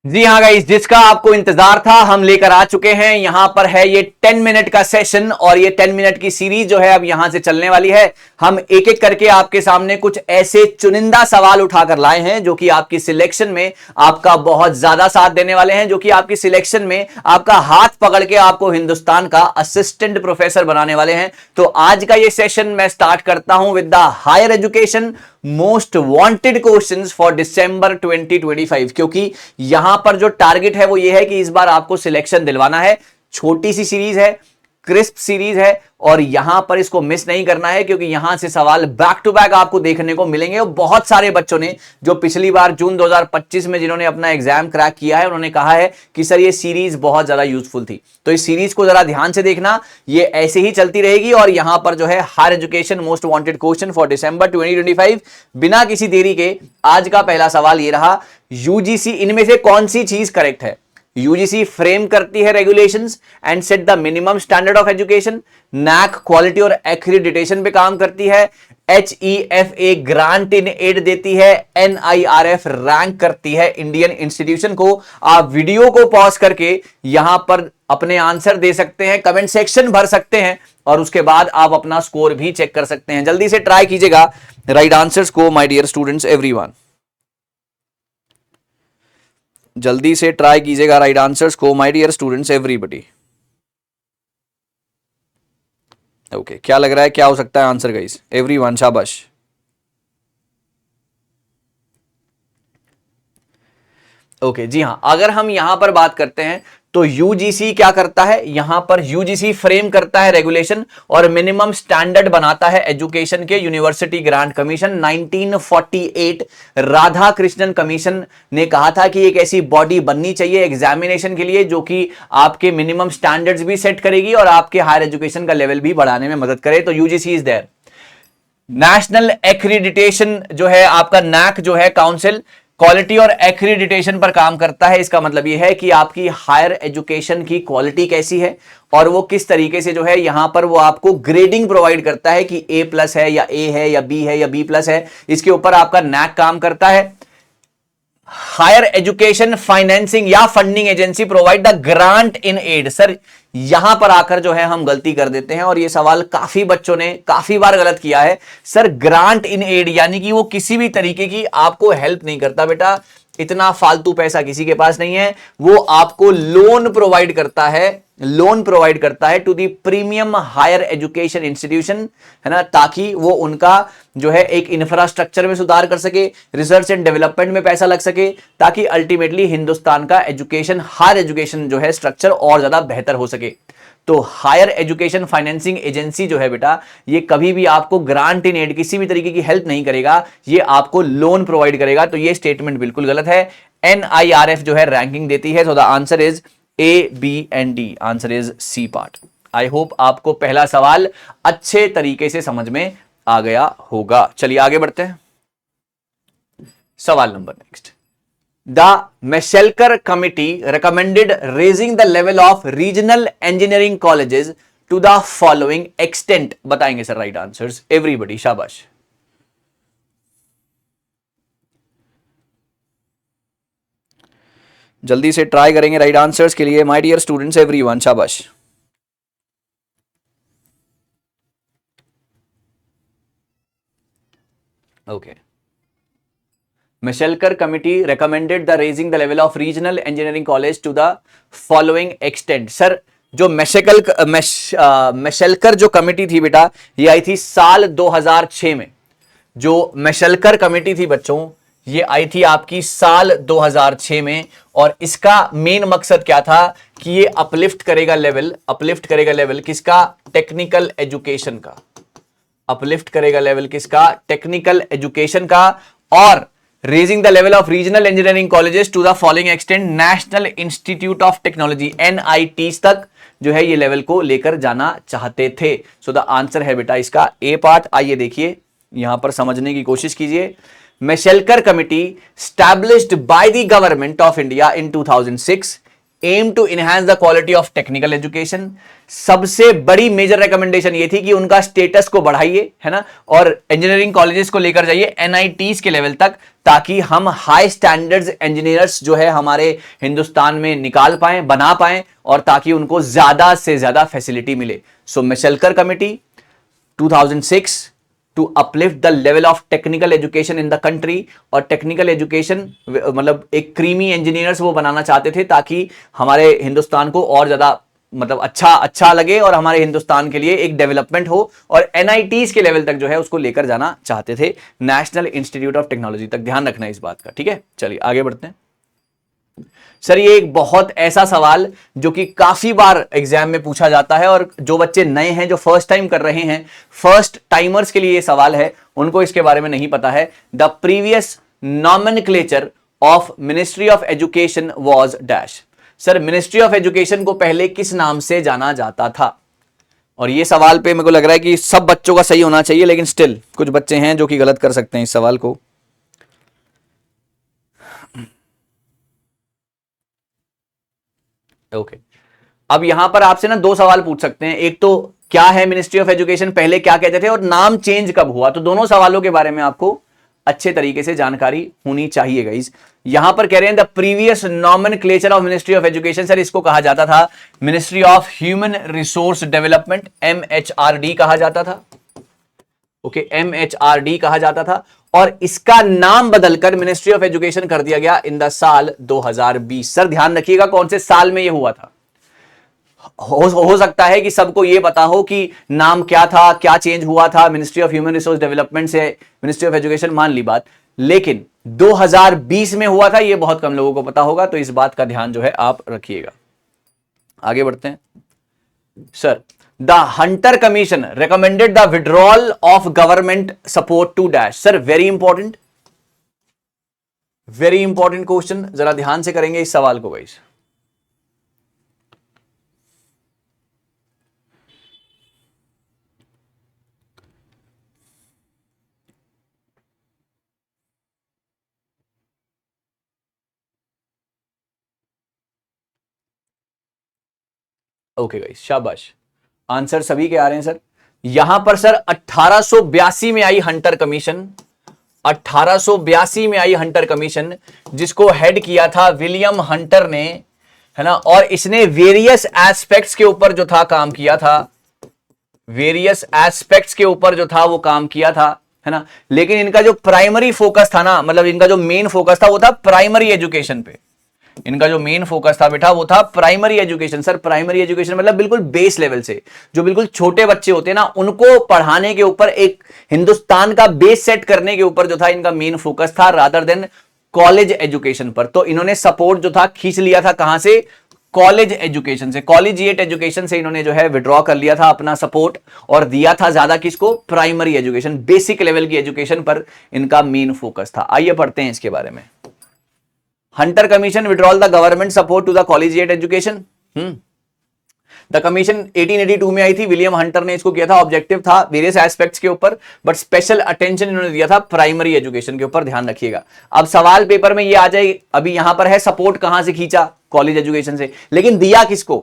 जी हाँ गाइस, जिसका आपको इंतजार था हम लेकर आ चुके हैं। यहां पर है ये 10 मिनट का सेशन और ये 10 मिनट की सीरीज जो है अब यहां से चलने वाली है। हम एक एक करके आपके सामने कुछ ऐसे चुनिंदा सवाल उठाकर लाए हैं जो कि आपकी सिलेक्शन में आपका बहुत ज्यादा साथ देने वाले हैं, जो कि आपकी सिलेक्शन में आपका हाथ पकड़ के आपको हिंदुस्तान का असिस्टेंट प्रोफेसर बनाने वाले हैं। तो आज का ये सेशन मैं स्टार्ट करता हूं with the higher education most wanted questions for December 2025, क्योंकि यहां पर जो टारगेट है वो ये है कि इस बार आपको सिलेक्शन दिलवाना है। छोटी सी सीरीज है, क्रिस्प सीरीज है और यहां पर इसको मिस नहीं करना है, क्योंकि यहां से सवाल बैक टू बैक आपको देखने को मिलेंगे। और बहुत सारे बच्चों ने जो पिछली बार जून 2025 में जिन्होंने अपना एग्जाम क्रैक किया है, उन्होंने कहा है कि सर ये सीरीज बहुत ज्यादा यूजफुल थी। तो इस सीरीज को जरा ध्यान से देखना, ये ऐसे ही चलती रहेगी। और यहां पर जो है higher education most wanted question for December 2025, बिना किसी देरी के आज का पहला सवाल ये रहा। यूजीसी इनमें से कौन सी चीज करेक्ट है? यूजीसी फ्रेम करती है regulations and set the minimum standard of education. NAAC quality और एक्रीडिटेशन पे काम करती है। HEFA ग्रांट इन एड देती है। NIRF रैंक करती है इंडियन इंस्टीट्यूशन को। आप वीडियो को पॉज करके यहां पर अपने आंसर दे सकते हैं, कमेंट सेक्शन भर सकते हैं और उसके बाद आप अपना स्कोर भी चेक कर सकते हैं। जल्दी से ट्राई कीजिएगा राइट आंसर्स को माय डियर स्टूडेंट्स एवरीवन। जल्दी से ट्राई कीजिएगा राइट आंसर्स को my dear students everybody. Okay, क्या लग रहा है क्या हो सकता है आंसर गाइस? एवरीवन शाबाश। ओके जी हाँ, अगर हम यहां पर बात करते हैं तो यूजीसी क्या करता है? यहां पर यूजीसी फ्रेम करता है रेगुलेशन और मिनिमम स्टैंडर्ड बनाता है एजुकेशन के। University grant commission 1948 Radha Krishnan commission ने कहा था कि एक ऐसी बॉडी बननी चाहिए एग्जामिनेशन के लिए जो कि आपके मिनिमम स्टैंडर्ड्स भी सेट करेगी और आपके हायर एजुकेशन का लेवल भी बढ़ाने में मदद करे। तो UGC is there. National accreditation जो है आपका, नैक जो है काउंसिल क्वालिटी और एक्रीडिटेशन पर काम करता है। इसका मतलब यह है कि आपकी हायर एजुकेशन की क्वालिटी कैसी है और वो किस तरीके से जो है यहां पर वो आपको ग्रेडिंग प्रोवाइड करता है कि A+ है या A है या B है या B+ है। इसके ऊपर आपका नैक काम करता है। हायर एजुकेशन फाइनेंसिंग या funding agency provide the grant in aid. Sir यहां पर आकर जो है हम गलती कर देते हैं और ये सवाल काफी बच्चों ने काफी बार गलत किया है। सर ग्रांट इन एड यानी कि वो किसी भी तरीके की आपको हेल्प नहीं करता। बेटा इतना फालतू पैसा किसी के पास नहीं है। वो आपको लोन प्रोवाइड करता है, लोन प्रोवाइड करता है to the premium higher education institution, है ना, ताकि वो उनका जो है एक इंफ्रास्ट्रक्चर में सुधार कर सके, रिसर्च एंड डेवलपमेंट में पैसा लग सके, ताकि अल्टीमेटली हिंदुस्तान का एजुकेशन, हायर एजुकेशन जो है स्ट्रक्चर और ज्यादा बेहतर हो सके। तो हायर एजुकेशन फाइनेंसिंग एजेंसी जो है बेटा, ये कभी भी आपको ग्रांट इन एड किसी भी तरीके की हेल्प नहीं करेगा, ये आपको लोन प्रोवाइड करेगा। तो ये स्टेटमेंट बिल्कुल गलत है। NIRF जो है रैंकिंग देती है। So the answer is A, B and D। Answer is C part. I hope आपको पहला सवाल अच्छे तरीके से समझ में आ गया होगा। चलिए आगे बढ़ते हैं। सवाल number next. The Meshelkar Committee recommended raising the level of regional engineering colleges to the following extent। बताएंगे सर राइट आंसर्स एवरीबॉडी, शाबाश। जल्दी से ट्राई करेंगे राइट आंसर्स के लिए माय डियर स्टूडेंट्स एवरीवन, शाबाश। Okay, Meshelkar Committee recommended the raising the level of regional engineering college to the following extent। Sir जो मेशेलकर जो कमिटी थी बेटा, ये आई थी साल 2006 में। जो मेशेलकर कमिटी थी बच्चों, ये आई थी आपकी साल 2006 में और इसका मेन मकसद क्या था कि ये अपलिफ्ट करेगा लेवल किसका? टेक्निकल एजुकेशन का। अपलिफ्ट करेगा लेवल किसका? टेक्निकल एजुकेशन का। और raising the level of regional engineering colleges to the following extent, national institute of technology NITs तक जो है ये लेवल को लेकर जाना चाहते थे। सो द आंसर है बेटा इसका A पार्ट। आइए देखिए, यहां पर समझने की कोशिश कीजिए। Meshelkar Committee established by the government of India in 2006 aim to enhance the quality of technical education. सबसे बड़ी मेजर रिकमेंडेशन ये थी कि उनका स्टेटस को बढ़ाइए, है ना, और इंजीनियरिंग कॉलेजेस को लेकर जाइए एनआईटीज के लेवल तक, ताकि हम हाई स्टैंडर्ड्स इंजीनियर्स जो है हमारे हिंदुस्तान में निकाल पाए, बना पाए, और ताकि उनको ज्यादा से ज्यादा फैसिलिटी मिले। So Mashelkar committee 2006 to uplift the level of technical education in the country. और टेक्निकल एजुकेशन मतलब एक क्रीमी इंजीनियर्स वो बनाना चाहते थे, ताकि हमारे हिंदुस्तान को और ज्यादा मतलब अच्छा लगे और हमारे हिंदुस्तान के लिए एक डेवलपमेंट हो, और एनआईटीज के लेवल तक जो है उसको लेकर जाना चाहते थे, नेशनल इंस्टीट्यूट ऑफ टेक्नोलॉजी तक। ध्यान रखना इस बात का, ठीक है। चलिए आगे बढ़ते हैं। सर ये एक बहुत ऐसा सवाल जो कि काफी बार एग्जाम में पूछा जाता है, और जो बच्चे नए हैं, जो फर्स्ट टाइम कर रहे हैं, फर्स्ट टाइमर्स के लिए ये सवाल है, उनको इसके बारे में नहीं पता है। The previous nomenclature of ministry of education was dash. Sir ministry of education को पहले किस नाम से जाना जाता था? और ये सवाल पे मेरे को लग रहा है कि सब बच्चों का सही होना चाहिए, लेकिन स्टिल कुछ बच्चे हैं जो कि गलत कर सकते हैं इस सवाल को। ओके अब यहां पर आपसे ना दो सवाल पूछ सकते हैं। एक तो क्या है मिनिस्ट्री ऑफ एजुकेशन, पहले क्या कहते थे, और नाम चेंज कब हुआ। तो दोनों सवालों के बारे में आपको अच्छे तरीके से जानकारी होनी चाहिए गाइस। यहां पर कह रहे हैं the previous nomenclature of ministry of education. Sir इसको कहा जाता था ministry of human resource development, MHRD कहा जाता था। ओके MHRD कहा जाता था, और इसका नाम बदलकर मिनिस्ट्री ऑफ एजुकेशन कर दिया गया इन द साल 2020। सर ध्यान रखिएगा कौन से साल में यह हुआ था। हो सकता है कि सबको यह पता हो कि नाम क्या था, क्या चेंज हुआ था, ministry of human resource development से मिनिस्ट्री ऑफ एजुकेशन मान ली बात, लेकिन 2020 में हुआ था, यह बहुत कम लोगों को पता होगा। तो इस बात का ध्यान जो है आप रखिएगा। आगे बढ़ते हैं। Sir the Hunter commission recommended the withdrawal of government support to dash. Sir very important question, जरा ध्यान से करेंगे इस सवाल को गाइस। ओके गाइस शाबाश, आंसर सभी के आ रहे हैं सर। यहां पर सर 1882 में आई हंटर कमीशन, 1882 में आई हंटर कमीशन, जिसको हेड किया था विलियम हंटर ने, है ना, और इसने वेरियस एस्पेक्ट्स के ऊपर जो था काम किया था, वेरियस एस्पेक्ट्स के ऊपर जो था वो काम किया था, है ना। लेकिन इनका जो प्राइमरी फोकस था ना, मतलब इनका जो मेन फोकस था वो था प्राइमरी एजुकेशन पे। इनका जो मेन फोकस था बेटा वो था primary education. Sir primary education मतलब बिल्कुल बेस लेवल से, जो बिल्कुल छोटे बच्चे होते हैं ना, उनको पढ़ाने के ऊपर, एक हिंदुस्तान का बेस सेट करने के ऊपर जो था इनका मेन फोकस था, रादर देन कॉलेज एजुकेशन पर। तो इन्होंने सपोर्ट जो था खींच लिया था कहां से? कॉलेज एजुकेशन से, कॉलेजिएट एजुकेशन से इन्होंने जो है विड्रॉ कर लिया था अपना सपोर्ट, और दिया था ज्यादा किसको? प्राइमरी एजुकेशन, बेसिक लेवल की एजुकेशन पर इनका मेन फोकस था। आइए पढ़ते हैं इसके बारे में। Hunter commission withdrawal the government support to the collegiate education. The commission 1882 में आई थी, विलियम हंटर ने इसको किया था। ऑब्जेक्टिव था वेरियस एस्पेक्ट्स के ऊपर, बट स्पेशल अटेंशन इन्होंने दिया था प्राइमरी एजुकेशन के ऊपर। ध्यान रखिएगा। अब सवाल पेपर में ये आ जाए, अभी यहां पर है सपोर्ट कहां से खींचा? कॉलेज एजुकेशन से, लेकिन दिया किसको?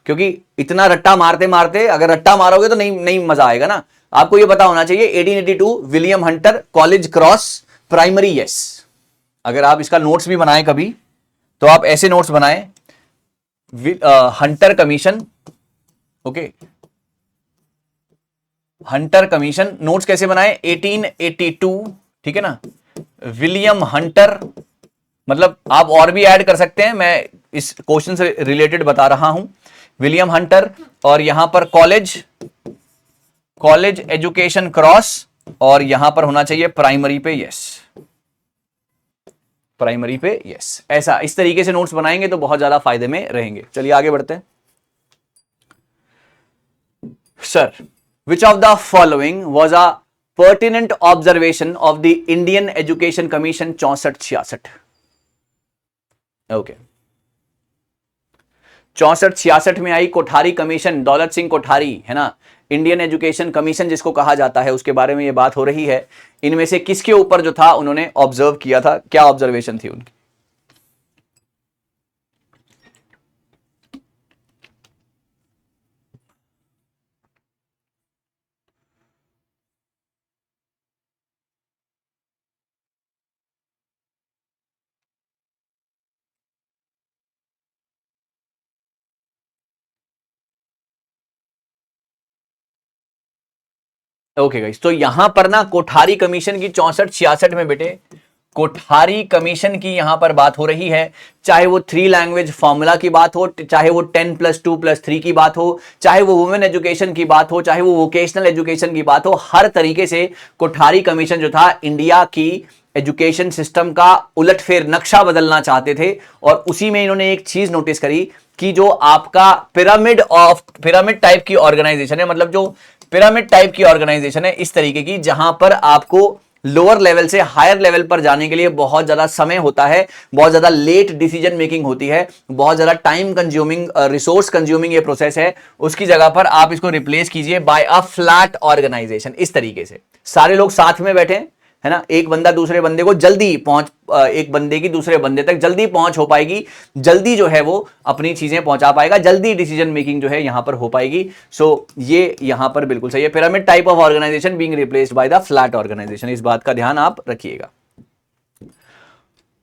क्योंकि इतना रट्टा मारते मारते अगर रट्टा मारोगे तो नहीं मजा आएगा ना। आपको ये पता होना चाहिए 1882 William Hunter, college cross, primary yes. अगर आप इसका नोट्स भी बनाएं कभी, तो आप ऐसे नोट्स बनाएं, Hunter commission, okay, Hunter commission notes कैसे बनाए? 1882, ठीक है ना, विलियम हंटर, मतलब आप और भी ऐड कर सकते हैं, मैं इस क्वेश्चन से रिलेटेड बता रहा हूं। विलियम हंटर, और यहां पर कॉलेज एजुकेशन क्रॉस, और यहां पर होना चाहिए प्राइमरी पे यस, प्राइमरी पे यस। ऐसा इस तरीके से नोट्स बनाएंगे तो बहुत ज्यादा फायदे में रहेंगे। चलिए आगे बढ़ते हैं। Sir which of the following was a pertinent observation of the Indian education commission 64-66? Okay 64-66 में आई कोठारी कमीशन, दौलत सिंह कोठारी, है ना, इंडियन एजुकेशन कमीशन जिसको कहा जाता है, उसके बारे में ये बात हो रही है। इनमें से किसके ऊपर जो था उन्होंने ऑब्जर्व किया था, क्या ऑब्जर्वेशन थी उनकी? ओके गाइस, तो यहां पर ना कोठारी कमीशन की 64-66 में बेटे कोठारी कमीशन की यहां पर बात हो रही है। चाहे वो 3 लैंग्वेज फॉर्मूला की बात हो, चाहे वो 10+2+3 की बात हो, चाहे वो वुमेन एजुकेशन की बात हो, चाहे वो वोकेशनल एजुकेशन की बात हो, हर तरीके से कोठारी कमीशन जो था इंडिया की एजुकेशन सिस्टम का उलटफेर नक्शा बदलना चाहते थे। और उसी में इन्होंने एक चीज नोटिस करी कि जो आपका पिरामिड टाइप की ऑर्गेनाइजेशन है, मतलब जो पिरामिड टाइप की ऑर्गेनाइजेशन है इस तरीके की, जहां पर आपको लोअर लेवल से हायर लेवल पर जाने के लिए बहुत ज्यादा समय होता है, बहुत ज्यादा लेट डिसीजन मेकिंग होती है, बहुत ज्यादा टाइम कंज्यूमिंग, रिसोर्स कंज्यूमिंग ये प्रोसेस है, उसकी जगह पर आप इसको रिप्लेस कीजिए बाय अ फ्लैट ऑर्गेनाइजेशन। इस तरीके से सारे लोग साथ में बैठे, है ना, एक बंदा दूसरे बंदे को जल्दी एक बंदे की दूसरे बंदे तक जल्दी पहुंच हो पाएगी, जल्दी जो है वो अपनी चीजें पहुंचा पाएगा, जल्दी डिसीजन मेकिंग जो है यहां पर हो पाएगी। सो ये यहां पर बिल्कुल सही है, pyramid type of organization being replaced by the flat organization. इस बात का ध्यान आप रखिएगा।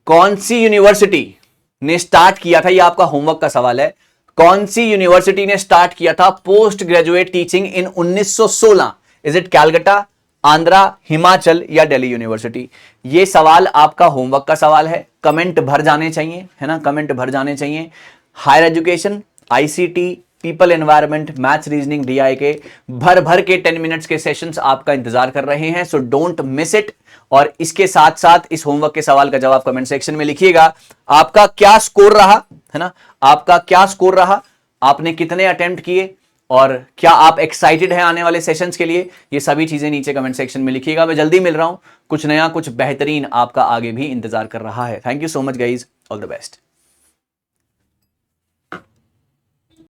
कौन सी यूनिवर्सिटी ने स्टार्ट किया था, ये आपका होमवर्क का सवाल है, कौन सी यूनिवर्सिटी ने स्टार्ट किया था post graduate teaching in 1916? Is it Calcutta, Andhra, Himachal या दिल्ली यूनिवर्सिटी? ये सवाल आपका होमवर्क का सवाल है, कमेंट भर जाने चाहिए, है ना, कमेंट भर जाने चाहिए। Higher education, ICT, people environment, maths, reasoning, DI के भर भर के 10 मिनट्स के सेशंस आपका इंतजार कर रहे हैं। So don't miss it. और इसके साथ साथ इस होमवर्क के सवाल का जवाब कमेंट सेक्शन में लिखिएगा। आपका क्या स्कोर रहा, है ना, आपका क्या स्कोर रहा, आपने कितने अटेम्प्ट किए, और क्या आप एक्साइटेड हैं आने वाले सेशंस के लिए, ये सभी चीजें नीचे कमेंट सेक्शन में लिखिएगा। मैं जल्दी मिल रहा हूं, कुछ नया कुछ बेहतरीन आपका आगे भी इंतजार कर रहा है। Thank you so much guys, all the best.